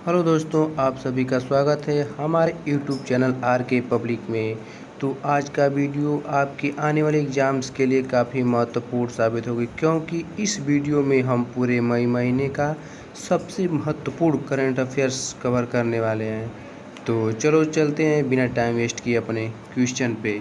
Hello दोस्तों, आप सभी का स्वागत है हमारे यूट्यूब चैनल आर के पब्लिक में। तो आज का वीडियो आपके आने वाले एग्ज़ाम्स के लिए काफ़ी महत्वपूर्ण साबित होगी, क्योंकि इस वीडियो में हम पूरे मई महीने का सबसे महत्वपूर्ण करंट अफेयर्स कवर करने वाले हैं। तो चलो चलते हैं बिना टाइम वेस्ट किए अपने क्वेश्चन पे।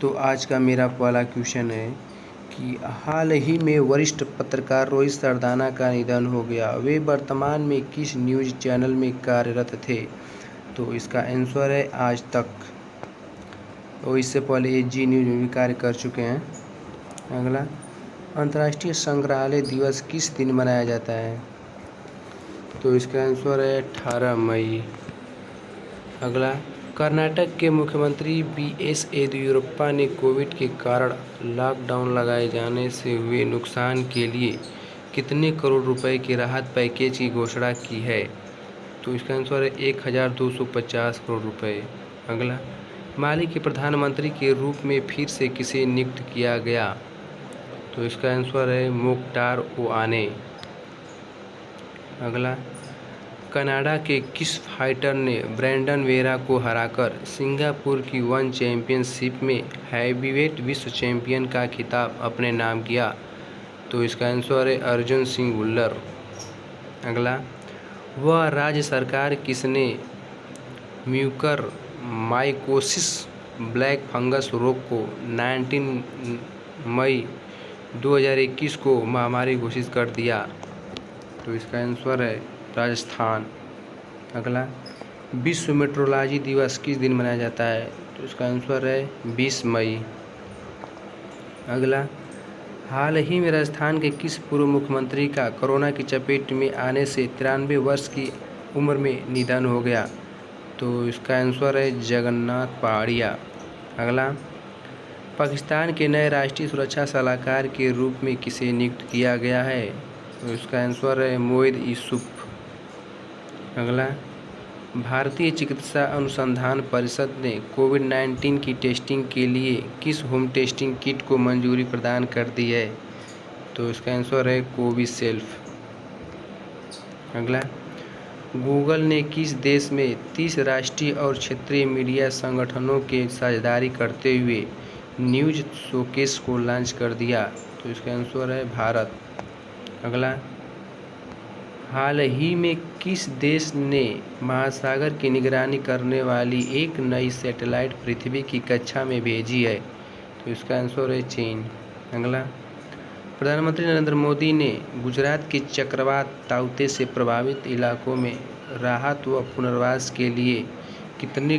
तो आज का मेरा पहला क्वेश्चन है कि हाल ही में वरिष्ठ पत्रकार रोहित सरदाना का निधन हो गया। वे वर्तमान में किस न्यूज़ चैनल में कार्यरत थे? तो इसका आंसर है आज तक। और इससे पहले ये जी न्यूज़ में भी कार्य कर चुके हैं। अगला, अंतर्राष्ट्रीय संग्रहालय दिवस किस दिन मनाया जाता है? तो इसका आंसर है 18 मई। अगला, कर्नाटक के मुख्यमंत्री बीएस येदियुरप्पा ने कोविड के कारण लॉकडाउन लगाए जाने से हुए नुकसान के लिए कितने करोड़ रुपए के राहत पैकेज की घोषणा की है? तो इसका आंसर है 1250 करोड़ रुपए। अगला, माली के प्रधानमंत्री के रूप में फिर से किसे नियुक्त किया गया? तो इसका आंसर है मोख्तार ओआने। अगला, कनाडा के किस फाइटर ने ब्रैंडन वेरा को हराकर सिंगापुर की वन चैंपियनशिप में हैवीवेट विश्व चैंपियन का खिताब अपने नाम किया? तो इसका आंसर है अर्जुन सिंह भुल्लर। अगला, वह राज्य सरकार किसने म्यूकर माइकोसिस ब्लैक फंगस रोग को 19 मई 2021 को महामारी घोषित कर दिया? तो इसका आंसर है राजस्थान। अगला, विश्व मेट्रोलॉजी दिवस किस दिन मनाया जाता है? तो इसका आंसर है 20 मई। अगला, हाल ही में राजस्थान के किस पूर्व मुख्यमंत्री का कोरोना की चपेट में आने से 93 वर्ष की उम्र में निधन हो गया? तो इसका आंसर है जगन्नाथ पहाड़िया। अगला, पाकिस्तान के नए राष्ट्रीय सुरक्षा सलाहकार के रूप में किसे नियुक्त किया गया है? तो इसका आंसर है मोहित यूसुफ। अगला, भारतीय चिकित्सा अनुसंधान परिषद ने कोविड-19 की टेस्टिंग के लिए किस होम टेस्टिंग किट को मंजूरी प्रदान कर दी है? तो इसका आंसर है कोविशील्ड। अगला, गूगल ने किस देश में 30 राष्ट्रीय और क्षेत्रीय मीडिया संगठनों के साझेदारी करते हुए न्यूज़ शोकेस को लॉन्च कर दिया? तो इसका आंसर है भारत। अगला, हाल ही में किस देश ने महासागर की निगरानी करने वाली एक नई सैटेलाइट पृथ्वी की कक्षा में भेजी है? तो इसका आंसर है चीन। अगला, प्रधानमंत्री नरेंद्र मोदी ने गुजरात के चक्रवात ताउते से प्रभावित इलाकों में राहत व पुनर्वास के लिए कितने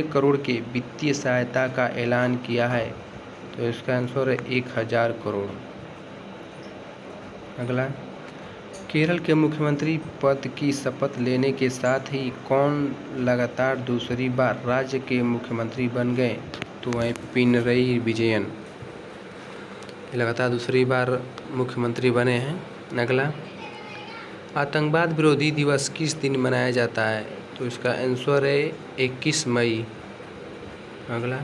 करोड़ के वित्तीय सहायता का ऐलान किया है? तो इसका आंसर है 1000 करोड़। अगला, केरल के मुख्यमंत्री पद की शपथ लेने के साथ ही कौन लगातार दूसरी बार राज्य के मुख्यमंत्री बन गए? तो वह पिनरई विजयन लगातार दूसरी बार मुख्यमंत्री बने हैं। अगला, आतंकवाद विरोधी दिवस किस दिन मनाया जाता है? तो इसका आंसर है 21 मई। अगला,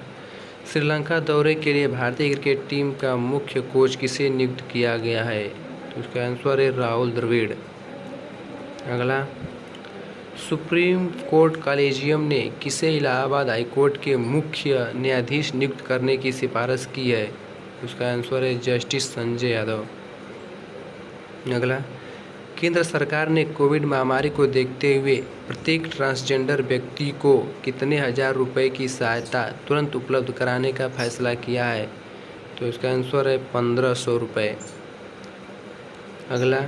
श्रीलंका दौरे के लिए भारतीय क्रिकेट टीम का मुख्य कोच किसे नियुक्त किया गया है? तो इसका आंसर है राहुल द्रविड़। अगला, सुप्रीम कोर्ट कॉलेजियम ने किसे इलाहाबाद हाईकोर्ट के मुख्य न्यायाधीश नियुक्त करने की सिफारिश की है? उसका आंसर है जस्टिस संजय यादव। अगला, केंद्र सरकार ने कोविड महामारी को देखते हुए प्रत्येक ट्रांसजेंडर व्यक्ति को कितने हजार रुपए की सहायता तुरंत उपलब्ध कराने का फैसला किया है? तो इसका आंसर है 1500 रुपये। अगला,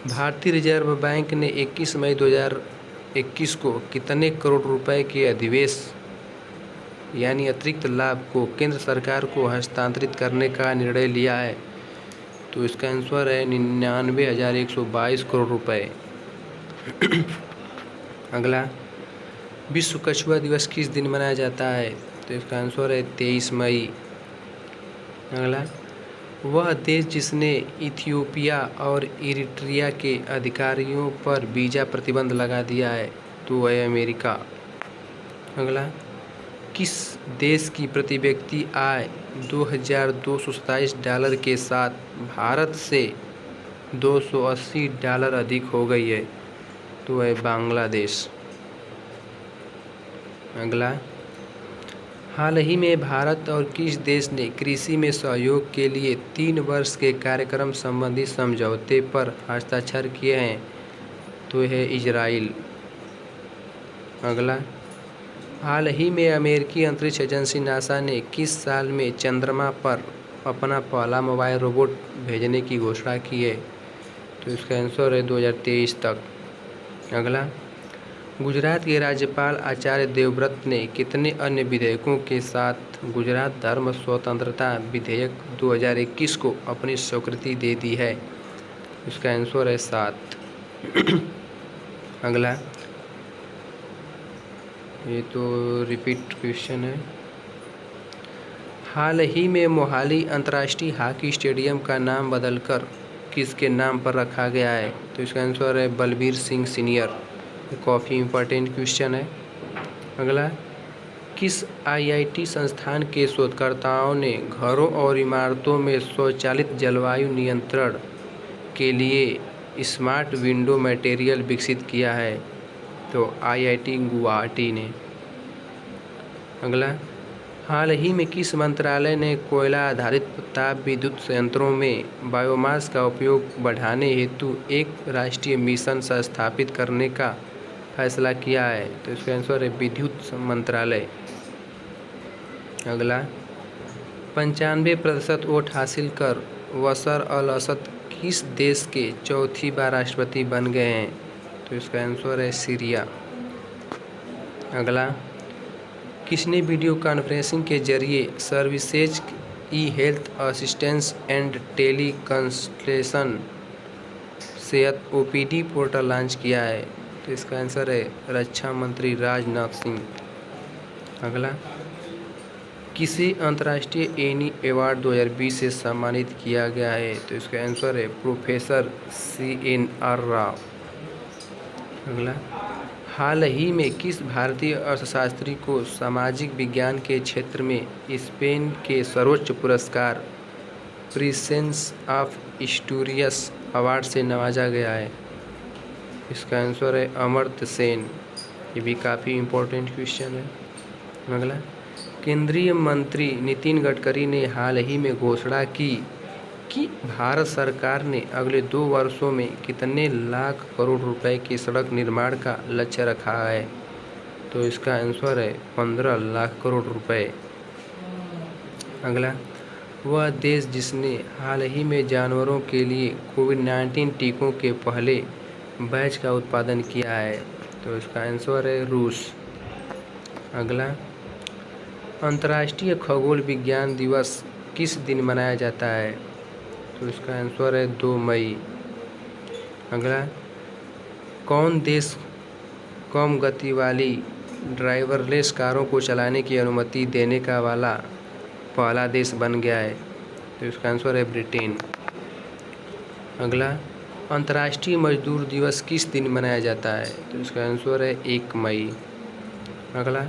भारतीय रिजर्व बैंक ने 21 मई 2021 को कितने करोड़ रुपए के अधिशेष यानी अतिरिक्त लाभ को केंद्र सरकार को हस्तांतरित करने का निर्णय लिया है? तो इसका आंसर है 99,122 करोड़ रुपए। अगला, विश्व कछुआ दिवस किस दिन मनाया जाता है? तो इसका आंसर है 23 मई। अगला, वह देश जिसने इथियोपिया और इरिट्रिया के अधिकारियों पर वीज़ा प्रतिबंध लगा दिया है? तो वह अमेरिका। अगला, किस देश की प्रति व्यक्ति आय $2,227 के साथ भारत से $280 अधिक हो गई है, तो है बांग्लादेश। अगला, हाल ही में भारत और किस देश ने कृषि में सहयोग के लिए 3 वर्ष के कार्यक्रम संबंधी समझौते पर हस्ताक्षर किए हैं, तो है इजराइल। अगला, हाल ही में अमेरिकी अंतरिक्ष एजेंसी नासा ने किस साल में चंद्रमा पर अपना पहला मोबाइल रोबोट भेजने की घोषणा की है, तो इसका आंसर है 2023 तक। अगला, गुजरात के राज्यपाल आचार्य देवव्रत ने कितने अन्य विधेयकों के साथ गुजरात धर्म स्वतंत्रता विधेयक 2021 को अपनी स्वीकृति दे दी है, इसका आंसर है 7। अगला, ये तो रिपीट क्वेश्चन है। हाल ही में मोहाली अंतर्राष्ट्रीय हॉकी स्टेडियम का नाम बदलकर किसके नाम पर रखा गया है, तो इसका आंसर है बलबीर सिंह सीनियर। काफ़ी इम्पोर्टेंट क्वेश्चन है। अगला, किस आईआईटी संस्थान के शोधकर्ताओं ने घरों और इमारतों में स्वचालित जलवायु नियंत्रण के लिए स्मार्ट विंडो मटेरियल विकसित किया है, तो आईआईटी गुवाहाटी ने। अगला, हाल ही में किस मंत्रालय ने कोयला आधारित ताप विद्युत संयंत्रों में बायोमास का उपयोग बढ़ाने हेतु एक राष्ट्रीय मिशन स्थापित करने का फैसला किया है, तो इसका आंसर है विद्युत मंत्रालय। अगला, 95% वोट हासिल कर बशर अल असद किस देश के चौथी बार राष्ट्रपति बन गए हैं, तो इसका आंसर है सीरिया। अगला, किसने वीडियो कॉन्फ्रेंसिंग के जरिए services e health assistance and teleconsultation सेहत ओपीडी पोर्टल लॉन्च किया है, तो इसका आंसर है रक्षा मंत्री राजनाथ सिंह। अगला, किसे अंतर्राष्ट्रीय एनी अवार्ड 2020 से सम्मानित किया गया है, तो इसका आंसर है प्रोफेसर CNR राव। अगला, हाल ही में किस भारतीय अर्थशास्त्री को सामाजिक विज्ञान के क्षेत्र में स्पेन के सर्वोच्च पुरस्कार प्रिंसेस ऑफ एस्टूरियस अवार्ड से नवाजा गया है, इसका आंसर है अमर्त्य सेन। ये भी काफ़ी इम्पोर्टेंट क्वेश्चन है। अगला, केंद्रीय मंत्री नितिन गडकरी ने हाल ही में घोषणा की कि भारत सरकार ने अगले 2 वर्षों में कितने लाख करोड़ रुपए के सड़क निर्माण का लक्ष्य रखा है, तो इसका आंसर है 15 लाख करोड़ रुपए। अगला, वह देश जिसने हाल ही में जानवरों के लिए कोविड-19 टीकों के पहले बैच का उत्पादन किया है, तो इसका आंसर है रूस। अगला, अंतर्राष्ट्रीय खगोल विज्ञान दिवस किस दिन मनाया जाता है, तो इसका आंसर है 2 मई। अगला, कौन देश कम गति वाली ड्राइवरलेस कारों को चलाने की अनुमति देने का वाला पहला देश बन गया है, तो इसका आंसर है ब्रिटेन। अगला, अंतर्राष्ट्रीय मजदूर दिवस किस दिन मनाया जाता है, तो इसका आंसर है 1 मई। अगला,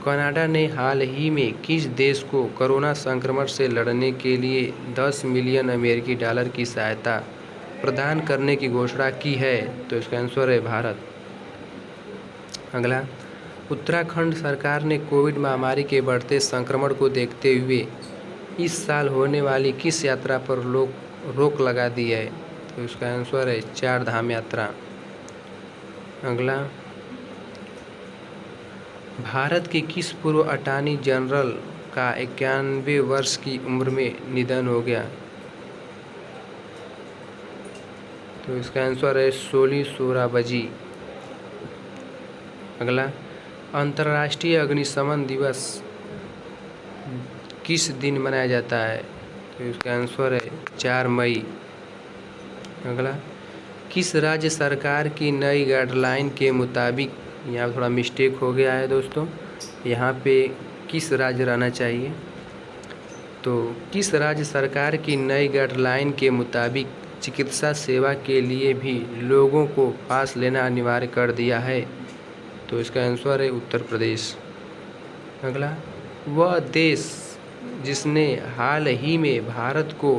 कनाडा ने हाल ही में किस देश को कोरोना संक्रमण से लड़ने के लिए 10 मिलियन अमेरिकी डॉलर की सहायता प्रदान करने की घोषणा की है, तो इसका आंसर है भारत। अगला, उत्तराखंड सरकार ने कोविड महामारी के बढ़ते संक्रमण को देखते हुए इस साल होने वाली किस यात्रा पर रोक लगा दी है, तो इसका आंसर है 4 धाम यात्रा। अगला, भारत के किस पूर्व अटॉर्नी जनरल का 91 वर्ष की उम्र में निधन हो गया, तो इसका आंसर है सोली सोराबजी। अगला, अंतर्राष्ट्रीय अग्निशमन दिवस किस दिन मनाया जाता है, तो इसका आंसर है 4 मई। अगला, किस राज्य सरकार की नई गाइडलाइन के मुताबिक, यहाँ थोड़ा मिस्टेक हो गया है दोस्तों, यहाँ पे किस राज्य रहना चाहिए, तो किस राज्य सरकार की नई गाइडलाइन के मुताबिक चिकित्सा सेवा के लिए भी लोगों को पास लेना अनिवार्य कर दिया है, तो इसका आंसर है उत्तर प्रदेश। अगला, वह देश जिसने हाल ही में भारत को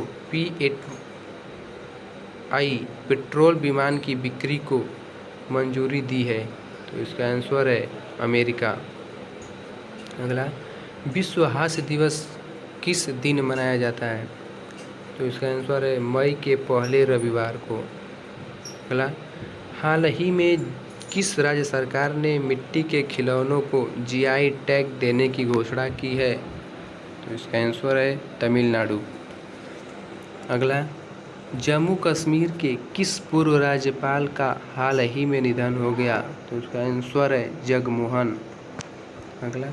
पेट्रोल विमान की बिक्री को मंजूरी दी है? तो इसका आंसर है अमेरिका। अगला, विश्व हास्य दिवस किस दिन मनाया जाता है? तो इसका आंसर है मई के पहले रविवार को। अगला, हाल ही में किस राज्य सरकार ने मिट्टी के खिलौनों को जीआई टैग देने की घोषणा की है? तो इसका आंसर है तमिलनाडु। अगला, जम्मू कश्मीर के किस पूर्व राज्यपाल का हाल ही में निधन हो गया? तो इसका आंसर है जगमोहन। अगला,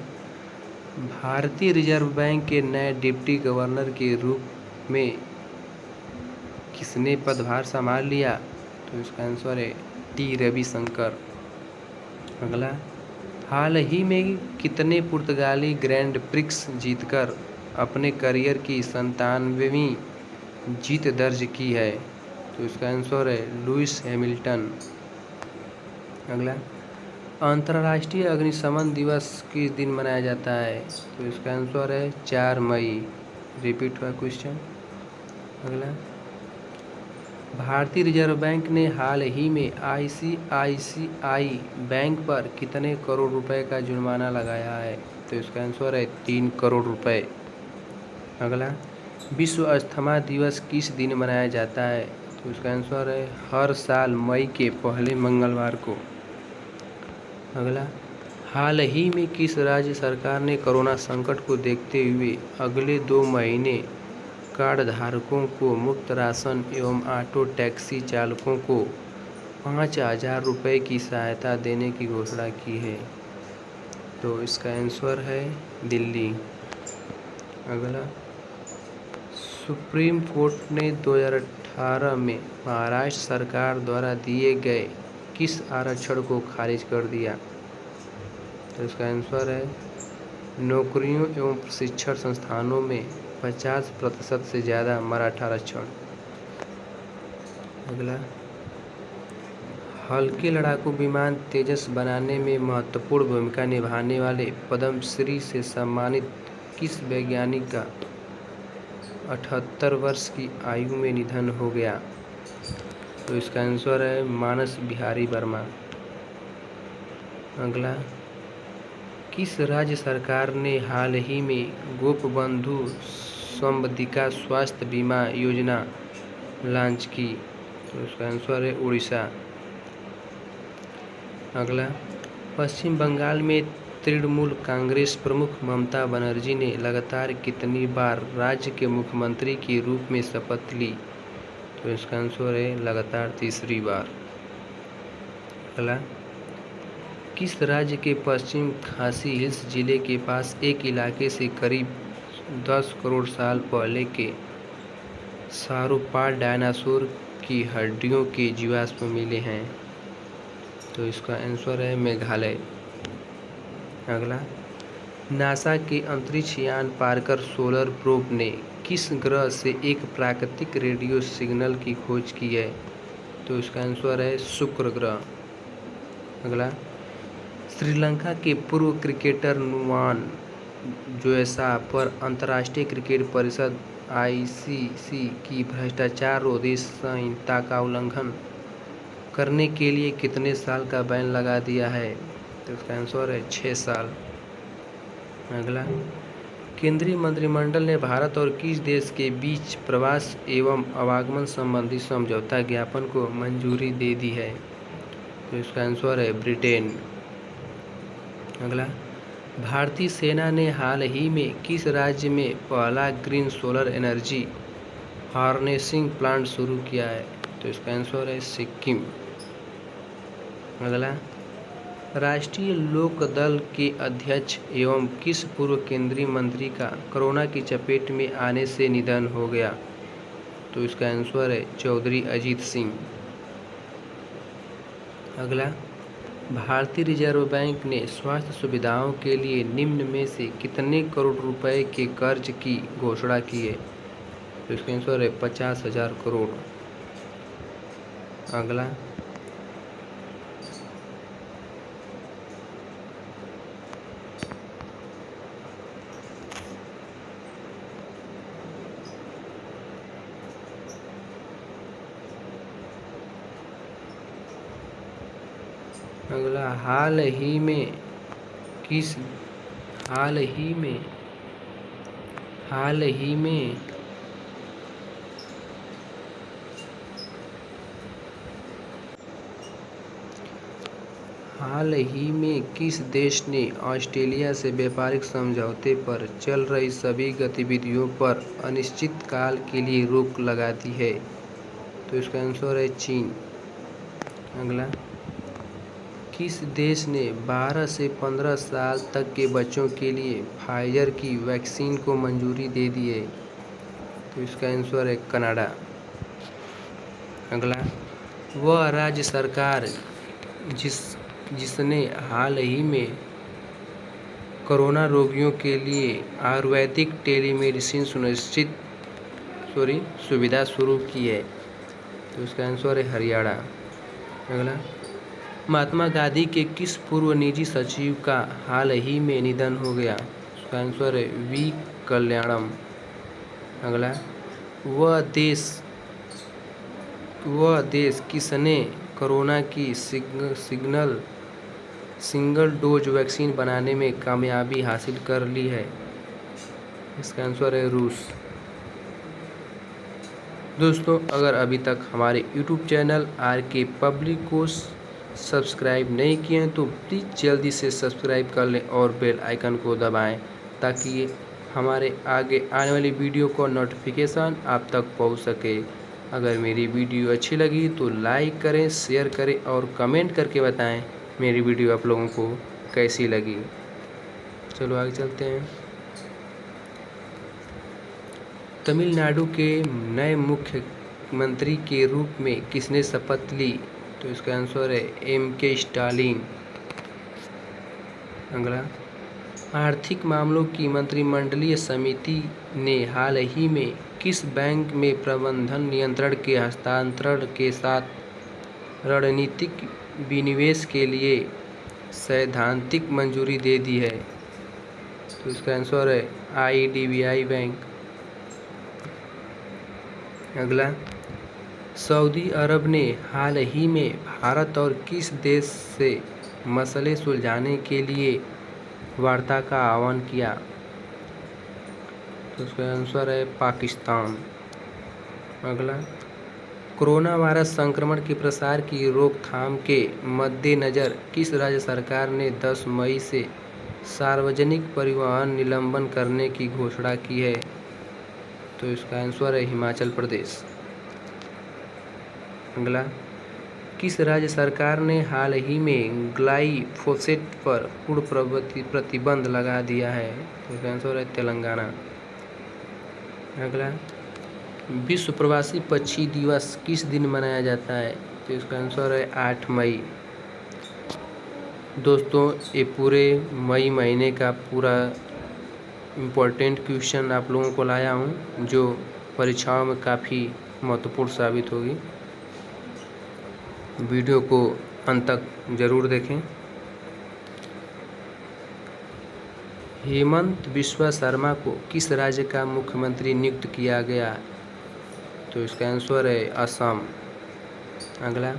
भारतीय रिजर्व बैंक के नए डिप्टी गवर्नर के रूप में किसने पदभार संभाल लिया? तो इसका आंसर है टी रविशंकर। अगला, हाल ही में कितने पुर्तगाली ग्रैंड प्रिक्स जीतकर अपने करियर की 97वीं जीत दर्ज की है? तो इसका आंसर है लुइस हैमिल्टन। अगला, अंतर्राष्ट्रीय अग्निशमन दिवस किस दिन मनाया जाता है? तो इसका आंसर है 4 मई। रिपीट हुआ क्वेश्चन। अगला, भारतीय रिजर्व बैंक ने हाल ही में आईसीआईसीआई बैंक पर कितने करोड़ रुपए का जुर्माना लगाया है? तो इसका आंसर है 3 करोड़ रुपए। अगला, विश्व अस्थमा दिवस किस दिन मनाया जाता है? तो इसका आंसर है हर साल मई के पहले मंगलवार को। अगला, हाल ही में किस राज्य सरकार ने कोरोना संकट को देखते हुए अगले 2 महीने कार्ड धारकों को मुफ्त राशन एवं ऑटो टैक्सी चालकों को 5,000 रुपये की सहायता देने की घोषणा की है? तो इसका आंसर है दिल्ली। अगला, सुप्रीम कोर्ट ने 2018 में महाराष्ट्र सरकार द्वारा दिए गए किस आरक्षण को खारिज कर दिया? तो इसका आंसर है नौकरियों एवं प्रशिक्षण संस्थानों में 50% से ज़्यादा मराठा आरक्षण। अगला, हल्के लड़ाकू विमान तेजस बनाने में महत्वपूर्ण भूमिका निभाने वाले पद्मश्री से सम्मानित किस वैज्ञानिक का 78 वर्ष की आयु में निधन हो गया? तो इसका आंसर है मानस बिहारी वर्मा। अगला, किस राज्य सरकार ने हाल ही में गोपबंधु संबंधिका स्वास्थ्य बीमा योजना लॉन्च की? तो इसका आंसर है उड़ीसा। अगला, पश्चिम बंगाल में तृणमूल कांग्रेस प्रमुख ममता बनर्जी ने लगातार कितनी बार राज्य के मुख्यमंत्री के रूप में शपथ ली? तो इसका आंसर है लगातार तीसरी बार। अगला, किस राज्य के पश्चिम खासी हिल्स जिले के पास एक इलाके से करीब 10 करोड़ साल पहले के sauropod डायनासोर की हड्डियों के जीवाश्म मिले हैं? तो इसका आंसर है मेघालय। अगला, नासा के अंतरिक्ष यान पार्कर सोलर प्रोब ने किस ग्रह से एक प्राकृतिक रेडियो सिग्नल की खोज की है? तो इसका आंसर है शुक्र ग्रह। अगला, श्रीलंका के पूर्व क्रिकेटर नुवान जोयसा पर अंतर्राष्ट्रीय क्रिकेट परिषद आईसीसी की भ्रष्टाचार रोधी संहिता का उल्लंघन करने के लिए कितने साल का बैन लगा दिया है? तो इसका आंसर है 6 साल। अगला, केंद्रीय मंत्रिमंडल ने भारत और किस देश के बीच प्रवास एवं आवागमन संबंधी समझौता ज्ञापन को मंजूरी दे दी है? तो इसका आंसर है ब्रिटेन। अगला, भारतीय सेना ने हाल ही में किस राज्य में पहला green solar energy harnessing plant शुरू किया है? तो इसका आंसर है सिक्किम। अगला, राष्ट्रीय लोक दल के अध्यक्ष एवं किस पूर्व केंद्रीय मंत्री का कोरोना की चपेट में आने से निधन हो गया? तो इसका आंसर है चौधरी अजीत सिंह। अगला, भारतीय रिजर्व बैंक ने स्वास्थ्य सुविधाओं के लिए निम्न में से कितने करोड़ रुपए के कर्ज की घोषणा की है? तो इसका आंसर है 50,000 करोड़। अगला, अगला, हाल ही में किस हाल ही में हाल ही में हाल ही में किस देश ने ऑस्ट्रेलिया से व्यापारिक समझौते पर चल रही सभी गतिविधियों पर अनिश्चित काल के लिए रोक लगा दी है? तो इसका आंसर है चीन। अगला, किस देश ने 12 से 15 साल तक के बच्चों के लिए फाइजर की वैक्सीन को मंजूरी दे दी है? तो इसका आंसर है कनाडा। अगला, वह राज्य सरकार जिसने हाल ही में कोरोना रोगियों के लिए आयुर्वेदिक टेलीमेडिसिन सुविधा शुरू की है? तो इसका आंसर है हरियाणा। अगला, महात्मा गांधी के किस पूर्व निजी सचिव का हाल ही में निधन हो गया? इसका आंसर है वी कल्याणम। अगला, वह देश किसने कोरोना की सिंगल डोज वैक्सीन बनाने में कामयाबी हासिल कर ली है? इसका आंसर है रूस। दोस्तों, अगर अभी तक हमारे YouTube चैनल RK पब्लिक को सब्सक्राइब नहीं किए हैं तो प्लीज़ जल्दी से सब्सक्राइब कर लें और बेल आइकन को दबाएं ताकि हमारे आगे आने वाली वीडियो का नोटिफिकेशन आप तक पहुंच सके। अगर मेरी वीडियो अच्छी लगी तो लाइक करें, शेयर करें और कमेंट करके बताएं मेरी वीडियो आप लोगों को कैसी लगी। चलो आगे चलते हैं। तमिलनाडु के नए मुख्यमंत्री के रूप में किसने शपथ ली? तो इसका आंसर है MK स्टालिन। अगला, आर्थिक मामलों की मंत्रिमंडलीय समिति ने हाल ही में किस बैंक में प्रबंधन नियंत्रण के हस्तांतरण के साथ रणनीतिक विनिवेश के लिए सैद्धांतिक मंजूरी दे दी है? तो इसका आंसर है IDBI बैंक। अगला, सऊदी अरब ने हाल ही में भारत और किस देश से मसले सुलझाने के लिए वार्ता का आह्वान किया? तो उसका आंसर है पाकिस्तान। अगला, कोरोना वायरस संक्रमण के प्रसार की रोकथाम के मद्देनज़र किस राज्य सरकार ने 10 मई से सार्वजनिक परिवहन निलंबन करने की घोषणा की है? तो इसका आंसर है हिमाचल प्रदेश। अगला, किस राज्य सरकार ने हाल ही में ग्लाइफोसेट पर पूर्ण प्रतिबंध लगा दिया है? तो इसका आंसर है तेलंगाना। अगला, विश्व प्रवासी पक्षी दिवस किस दिन मनाया जाता है? तो इसका आंसर है 8 मई। दोस्तों, ये पूरे मई महीने का पूरा इम्पोर्टेंट क्वेश्चन आप लोगों को लाया हूँ जो परीक्षाओं में काफ़ी महत्वपूर्ण साबित होगी। वीडियो को अंत तक ज़रूर देखें। हेमंत बिस्वा शर्मा को किस राज्य का मुख्यमंत्री नियुक्त किया गया? तो इसका आंसर है असम। अगला,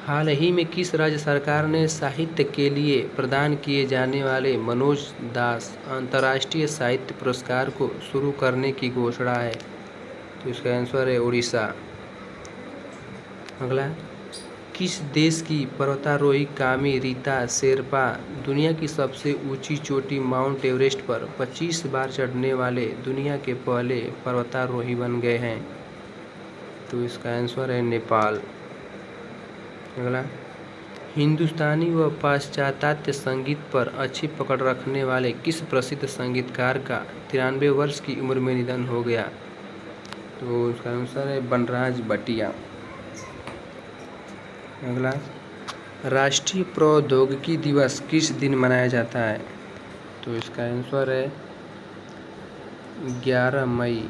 हाल ही में किस राज्य सरकार ने साहित्य के लिए प्रदान किए जाने वाले मनोज दास अंतर्राष्ट्रीय साहित्य पुरस्कार को शुरू करने की घोषणा है? तो इसका आंसर है उड़ीसा। अगला, किस देश की पर्वतारोही कामी रीता शेरपा दुनिया की सबसे ऊंची चोटी माउंट एवरेस्ट पर 25 बार चढ़ने वाले दुनिया के पहले पर्वतारोही बन गए हैं? तो इसका आंसर है नेपाल। अगला, हिंदुस्तानी व पाश्चात्य संगीत पर अच्छी पकड़ रखने वाले किस प्रसिद्ध संगीतकार का 93 वर्ष की उम्र में निधन हो गया? तो इसका आंसर है बनराज भटिया। अगला, राष्ट्रीय प्रौद्योगिकी दिवस किस दिन मनाया जाता है? तो इसका आंसर है 11 मई।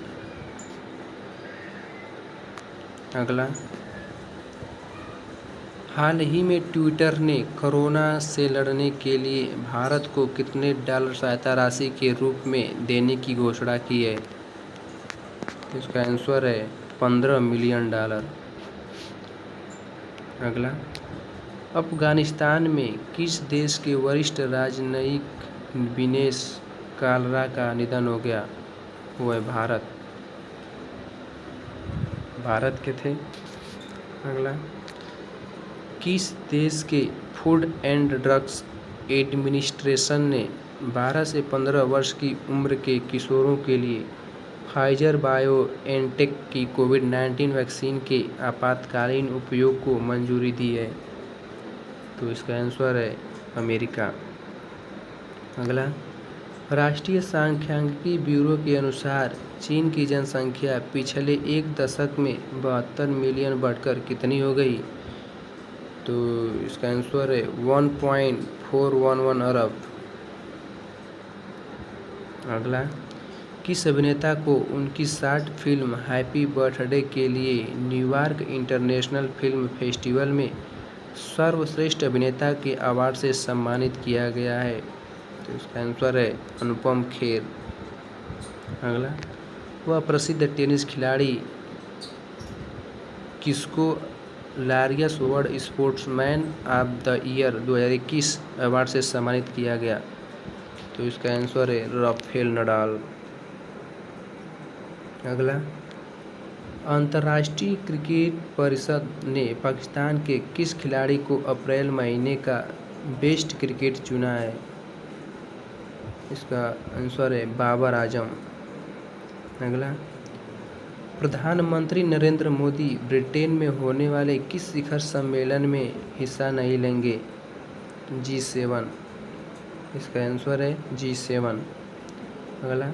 अगला, हाल ही में ट्विटर ने कोरोना से लड़ने के लिए भारत को कितने डॉलर सहायता राशि के रूप में देने की घोषणा की है? तो इसका आंसर है $15 मिलियन। अगला, अफगानिस्तान में किस देश के वरिष्ठ राजनयिक विनेश कालरा का निधन हो गया? वो है भारत के थे। अगला, किस देश के फूड एंड ड्रग्स एडमिनिस्ट्रेशन ने 12 से 15 वर्ष की उम्र के किशोरों के लिए फाइजर बायोएनटेक की कोविड-19 वैक्सीन के आपातकालीन उपयोग को मंजूरी दी है? तो इसका आंसर है अमेरिका। अगला, राष्ट्रीय सांख्यिकी ब्यूरो के अनुसार चीन की जनसंख्या पिछले एक दशक में 72 मिलियन बढ़कर कितनी हो गई? तो इसका आंसर है 1.411 अरब। अगला, किस अभिनेता को उनकी शॉर्ट फिल्म हैप्पी बर्थडे के लिए न्यूयॉर्क इंटरनेशनल फिल्म फेस्टिवल में सर्वश्रेष्ठ अभिनेता के अवार्ड से सम्मानित किया गया है? तो इसका आंसर है अनुपम खेर। अगला, वह प्रसिद्ध टेनिस खिलाड़ी किसको Laureus world sportsman of the year 2021 award से सम्मानित किया गया? तो इसका आंसर है राफेल नडाल। अगला, अंतर्राष्ट्रीय क्रिकेट परिषद ने पाकिस्तान के किस खिलाड़ी को अप्रैल महीने का बेस्ट क्रिकेट चुना है? इसका आंसर है बाबर आजम। अगला, प्रधानमंत्री नरेंद्र मोदी ब्रिटेन में होने वाले किस शिखर सम्मेलन में हिस्सा नहीं लेंगे? G7। इसका आंसर है G7। अगला,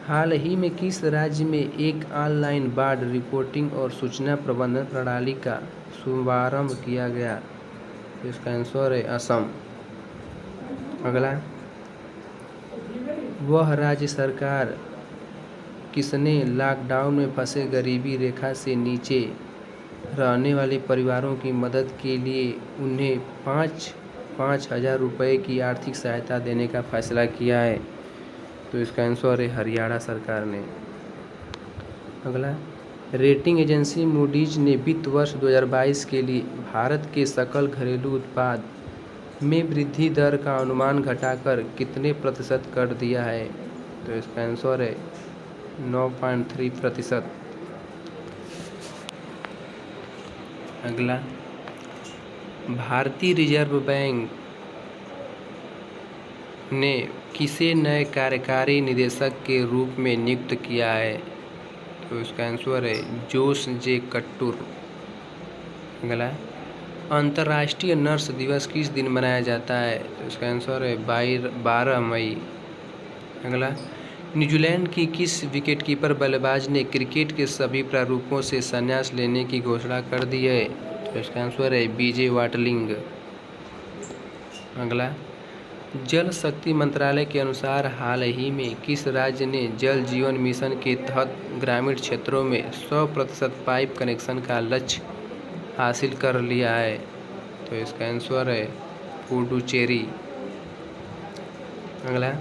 हाल ही में किस राज्य में एक ऑनलाइन बाढ़ रिपोर्टिंग और सूचना प्रबंधन प्रणाली का शुभारंभ किया गया? तो इसका आंसर है असम। अगला, वह राज्य सरकार किसने लॉकडाउन में फंसे गरीबी रेखा से नीचे रहने वाले परिवारों की मदद के लिए उन्हें 5,000 रुपये की आर्थिक सहायता देने का फैसला किया है? तो इसका आंसर है हरियाणा सरकार ने। अगला, रेटिंग एजेंसी मूडीज ने वित्त वर्ष 2022 के लिए भारत के सकल घरेलू उत्पाद में वृद्धि दर का अनुमान घटाकर कितने प्रतिशत कर दिया है? तो इसका आंसर है 9.3%। अगला, भारतीय रिजर्व बैंक ने किसे नए कार्यकारी निदेशक के रूप में नियुक्त किया है? तो इसका आंसर है जोश जे कट्टूर। अगला, अंतर्राष्ट्रीय नर्स दिवस किस दिन मनाया जाता है? तो इसका आंसर है 12 मई। अगला, न्यूजीलैंड की किस विकेटकीपर बल्लेबाज ने क्रिकेट के सभी प्रारूपों से संन्यास लेने की घोषणा कर दी है? तो इसका आंसर है बीजे वाटलिंग। अगला, जल शक्ति मंत्रालय के अनुसार हाल ही में किस राज्य ने जल जीवन मिशन के तहत ग्रामीण क्षेत्रों में 100% पाइप कनेक्शन का लक्ष्य हासिल कर लिया है? तो इसका आंसर है पुडुचेरी। अगला,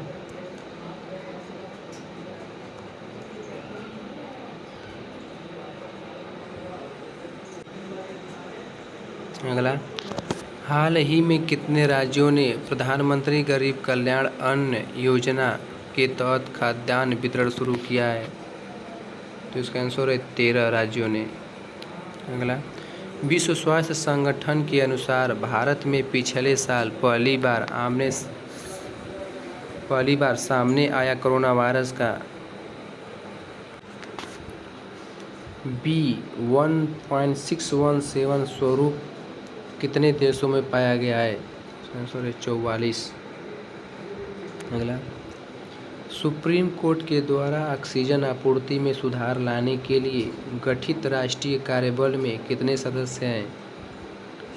हाल ही में कितने राज्यों ने प्रधानमंत्री गरीब कल्याण अन्न योजना के तहत खाद्यान्न वितरण शुरू किया है? तो इसका आंसर है 13 राज्यों ने। अगला, विश्व स्वास्थ्य संगठन के अनुसार भारत में पिछले साल पहली बार सामने आया कोरोना वायरस का B.1.617 स्वरूप कितने देशों में पाया गया है? आंसर है 44। अगला, सुप्रीम कोर्ट के द्वारा ऑक्सीजन आपूर्ति में सुधार लाने के लिए गठित राष्ट्रीय कार्यबल में कितने सदस्य हैं?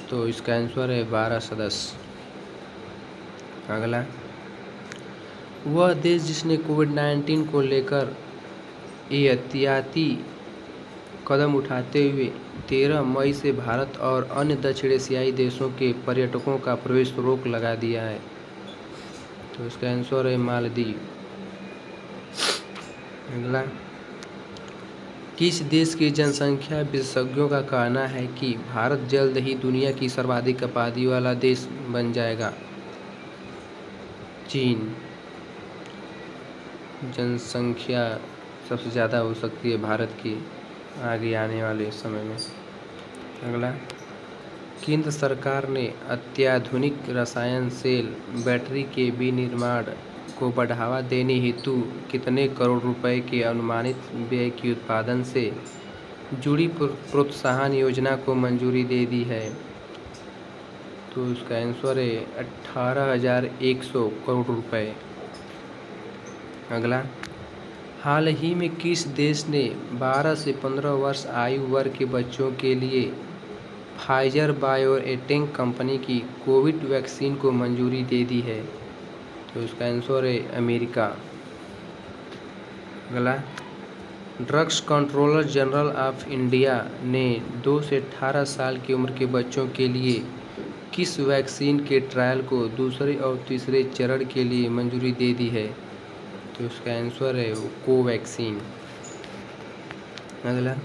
तो इसका आंसर है 12 सदस्य। अगला, वह देश जिसने कोविड-19 को लेकर एहतियाती कदम उठाते हुए 13 मई से भारत और अन्य दक्षिण एशियाई देशों के पर्यटकों का प्रवेश रोक लगा दिया है? तो इसका आंसर है मालदीव। अगला, किस देश के जनसंख्या विशेषज्ञों का कहना है कि भारत जल्द ही दुनिया की सर्वाधिक आबादी वाला देश बन जाएगा? चीन। जनसंख्या सबसे ज़्यादा हो सकती है भारत की आगे आने वाले समय में। अगला, केंद्र सरकार ने अत्याधुनिक रसायन सेल बैटरी के विनिर्माण को बढ़ावा देने हेतु कितने करोड़ रुपए के अनुमानित व्यय की उत्पादन से जुड़ी प्रोत्साहन योजना को मंजूरी दे दी है? तो इसका आंसर है 18,100 करोड़ रुपए। अगला, हाल ही में किस देश ने 12 से 15 वर्ष आयु वर्ग के बच्चों के लिए फाइजर बायोएटेक कंपनी की कोविड वैक्सीन को मंजूरी दे दी है? तो इसका आंसर है अमेरिका। अगला, drugs controller general of India ने 2 से 18 साल की उम्र के बच्चों के लिए किस वैक्सीन के ट्रायल को दूसरे और तीसरे चरण के लिए मंजूरी दे दी है? तो इसका आंसर है कोवैक्सीन। अगला,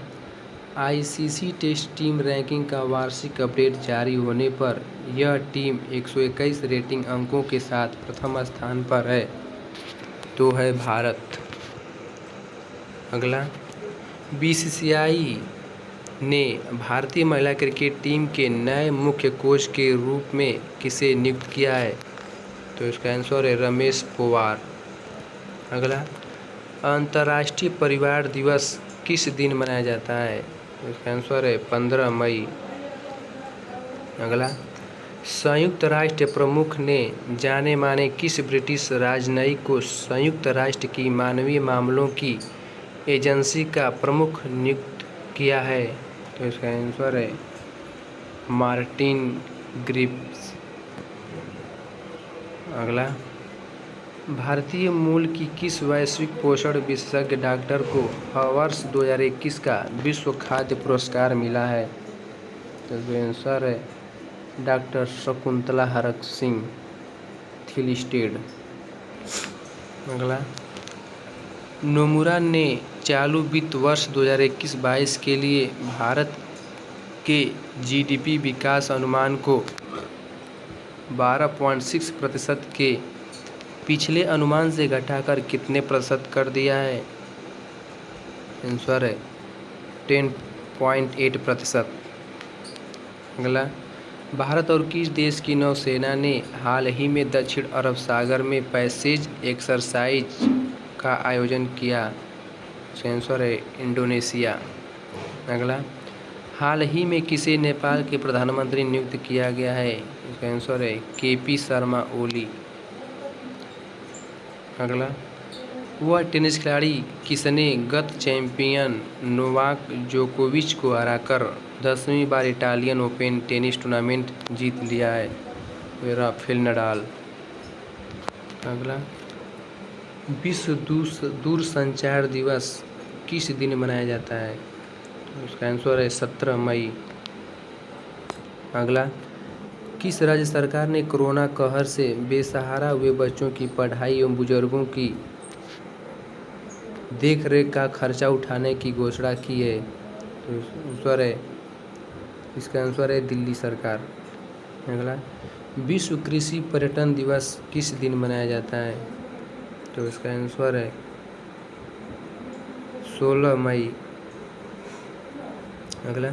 आईसीसी टेस्ट टीम रैंकिंग का वार्षिक अपडेट जारी होने पर यह टीम 121 रेटिंग अंकों के साथ प्रथम स्थान पर है, तो है भारत। अगला, बीसीसीआई ने भारतीय महिला क्रिकेट टीम के नए मुख्य कोच के रूप में किसे नियुक्त किया है? तो इसका आंसर है रमेश पोवार। अगला, अंतर्राष्ट्रीय परिवार दिवस किस दिन मनाया जाता है? तो इसका आंसर है 15 मई। अगला, संयुक्त राष्ट्र प्रमुख ने जाने माने किस ब्रिटिश राजनयिक को संयुक्त राष्ट्र की मानवीय मामलों की एजेंसी का प्रमुख नियुक्त किया है? तो इसका आंसर है मार्टिन ग्रिप्स। अगला, भारतीय मूल की किस वैश्विक पोषण विशेषज्ञ डॉक्टर को वर्ष 2021 का विश्व खाद्य पुरस्कार मिला है? तो आंसर है डॉक्टर शकुंतला हरक सिंह थिलिस्टेड। अगला, नोमुरा ने चालू वित्त वर्ष 2021-22 के लिए भारत के जीडीपी विकास अनुमान को 12.6% के पिछले अनुमान से घटाकर कितने प्रतिशत कर दिया है? आंसर है 10.8%। अगला, भारत और किस देश की नौसेना ने हाल ही में दक्षिण अरब सागर में पैसेज एक्सरसाइज का आयोजन किया? आंसर है इंडोनेशिया। अगला, हाल ही में किसे नेपाल के प्रधानमंत्री नियुक्त किया गया है? इसका आंसर है केपी शर्मा ओली। अगला, वह टेनिस खिलाड़ी किसने गत चैंपियन नोवाक जोकोविच को हराकर 10वीं बार इटालियन ओपन टेनिस टूर्नामेंट जीत लिया है? Rafael Nadal. अगला, विश्व दूरसंचार दिवस किस दिन मनाया जाता है? उसका आंसर है 17 मई। अगला, किस राज्य सरकार ने कोरोना कहर से बेसहारा हुए बच्चों की पढ़ाई एवं बुजुर्गों की देखरेख का खर्चा उठाने की घोषणा की है? तो इसका आंसर है दिल्ली सरकार। अगला, विश्व कृषि पर्यटन दिवस किस दिन मनाया जाता है? तो इसका आंसर है 16 मई। अगला,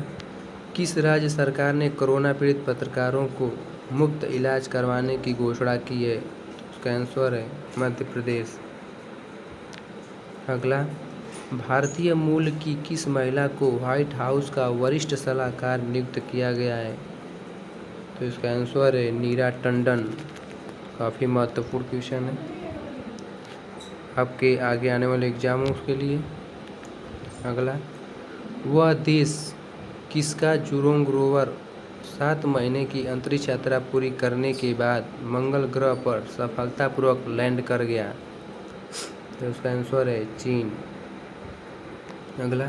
किस राज्य सरकार ने कोरोना पीड़ित पत्रकारों को मुफ्त इलाज करवाने की घोषणा की है? उसका आंसर है मध्य प्रदेश। अगला, भारतीय मूल की किस महिला को व्हाइट हाउस का वरिष्ठ सलाहकार नियुक्त किया गया है? तो इसका आंसर है नीरा टंडन। काफ़ी महत्वपूर्ण क्वेश्चन है आपके आगे आने वाले एग्जामों के लिए। अगला, वह देश किसका जुरोंग रोवर 7 महीने की अंतरिक्ष यात्रा पूरी करने के बाद मंगल ग्रह पर सफलतापूर्वक लैंड कर गया? तो उसका आंसर है चीन। अगला,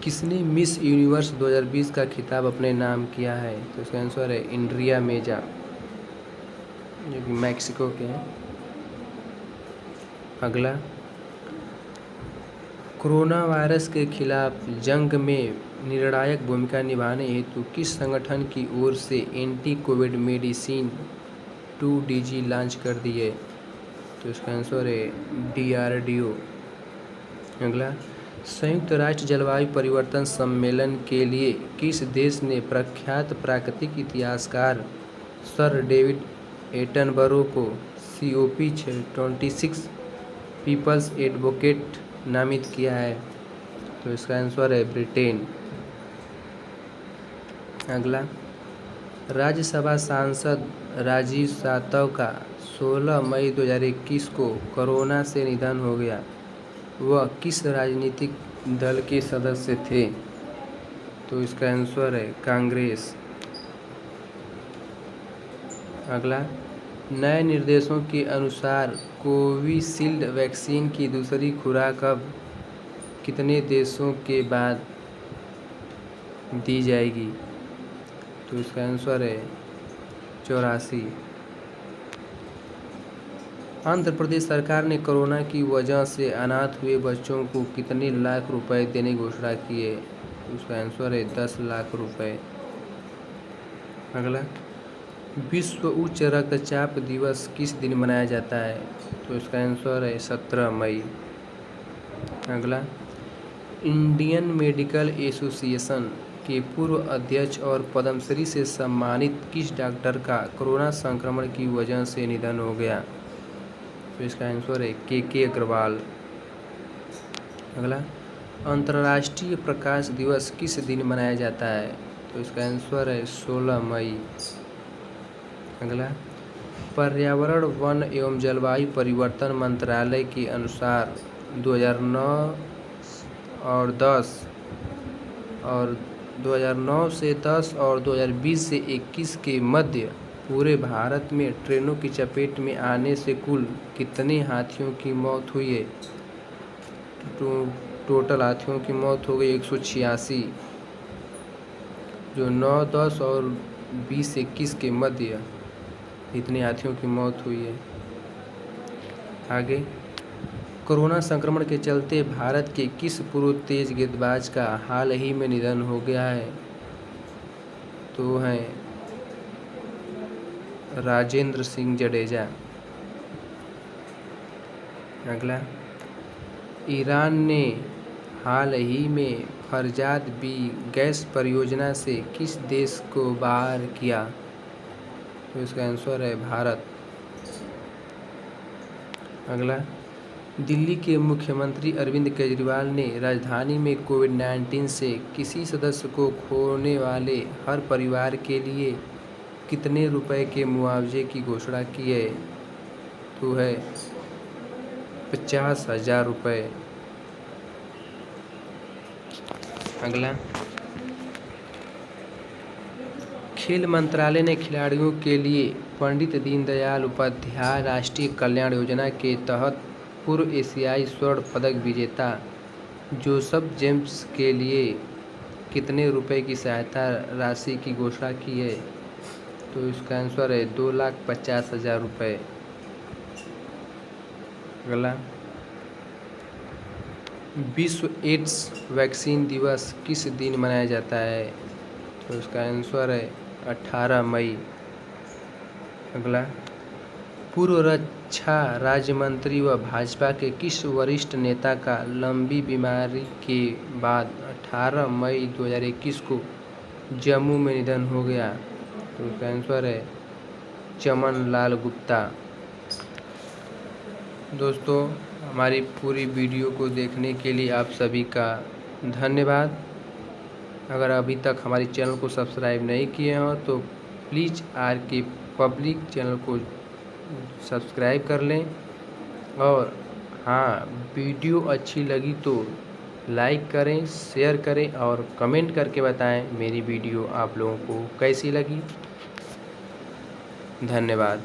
किसने मिस यूनिवर्स 2020 का खिताब अपने नाम किया है? तो उसका आंसर है इंड्रिया मेजा, जो कि मैक्सिको के हैं। अगला, कोरोना वायरस के खिलाफ जंग में निर्णायक भूमिका निभाने हेतु किस संगठन की ओर से anti Covid medicine 2DG launch कर दी है? तो इसका आंसर है DRDO। अगला, संयुक्त राष्ट्र जलवायु परिवर्तन सम्मेलन के लिए किस देश ने प्रख्यात प्राकृतिक इतिहासकार सर डेविड एटनबरो को COP26 पीपल्स एडवोकेट नामित किया है? तो इसका आंसर है ब्रिटेन। अगला, राज्यसभा सांसद राजीव सातव का 16 मई 2021 को कोरोना से निधन हो गया। वह किस राजनीतिक दल के सदस्य थे? तो इसका आंसर है कांग्रेस। अगला, नए निर्देशों के अनुसार कोविशील्ड वैक्सीन की दूसरी खुराक अब कितने देशों के बाद दी जाएगी? तो इसका आंसर है 84। आंध्र प्रदेश सरकार ने कोरोना की वजह से अनाथ हुए बच्चों को कितने लाख रुपए देने की घोषणा की है? उसका आंसर है 10 लाख रुपए। अगला, विश्व उच्च रक्तचाप दिवस किस दिन मनाया जाता है? तो इसका आंसर है 17 मई। अगला, इंडियन मेडिकल एसोसिएशन के पूर्व अध्यक्ष और पद्मश्री से सम्मानित किस डॉक्टर का कोरोना संक्रमण की वजह से निधन हो गया? तो इसका आंसर है KK अग्रवाल। अगला, अंतर्राष्ट्रीय प्रकाश दिवस किस दिन मनाया जाता है? तो इसका आंसर है 16 मई। अगला, पर्यावरण वन एवं जलवायु परिवर्तन मंत्रालय के अनुसार 2009 से 10 और 2020 से 21 के मध्य पूरे भारत में ट्रेनों की चपेट में आने से कुल कितने हाथियों की मौत हुई है? टोटल हाथियों की मौत हो गई 186, जो 9, 10 और 20 21 के मध्य इतने हाथियों की मौत हुई है। आगे, कोरोना संक्रमण के चलते भारत के किस पूर्व तेज गेंदबाज का हाल ही में निधन हो गया है? तो हैं राजेंद्र सिंह जडेजा। अगला, ईरान ने हाल ही में फरजाद B गैस परियोजना से किस देश को बाहर किया? तो इसका आंसर है भारत। अगला, दिल्ली के मुख्यमंत्री अरविंद केजरीवाल ने राजधानी में कोविड-19 से किसी सदस्य को खोने वाले हर परिवार के लिए कितने रुपए के मुआवजे की घोषणा की है? तो है 50,000 रुपये। अगला, खेल मंत्रालय ने खिलाड़ियों के लिए पंडित दीनदयाल उपाध्याय राष्ट्रीय कल्याण योजना के तहत पूर्व एशियाई स्वर्ण पदक विजेता जोसेफ जेम्स के लिए कितने रुपए की सहायता राशि की घोषणा की है? तो इसका आंसर है 2,50,000 रुपये। अगला, विश्व एड्स वैक्सीन दिवस किस दिन मनाया जाता है? तो इसका आंसर है 18 मई। अगला, पूर्व रक्षा राज्य मंत्री व भाजपा के किस वरिष्ठ नेता का लंबी बीमारी के बाद 18 मई 2021 को जम्मू में निधन हो गया? तो इसका आंसर है चमन लाल गुप्ता। दोस्तों, हमारी पूरी वीडियो को देखने के लिए आप सभी का धन्यवाद। अगर अभी तक हमारे चैनल को सब्सक्राइब नहीं किए हो तो प्लीज़ RK पब्लिक चैनल को सब्सक्राइब कर लें। और हाँ, वीडियो अच्छी लगी तो लाइक करें, शेयर करें और कमेंट करके बताएं मेरी वीडियो आप लोगों को कैसी लगी। धन्यवाद।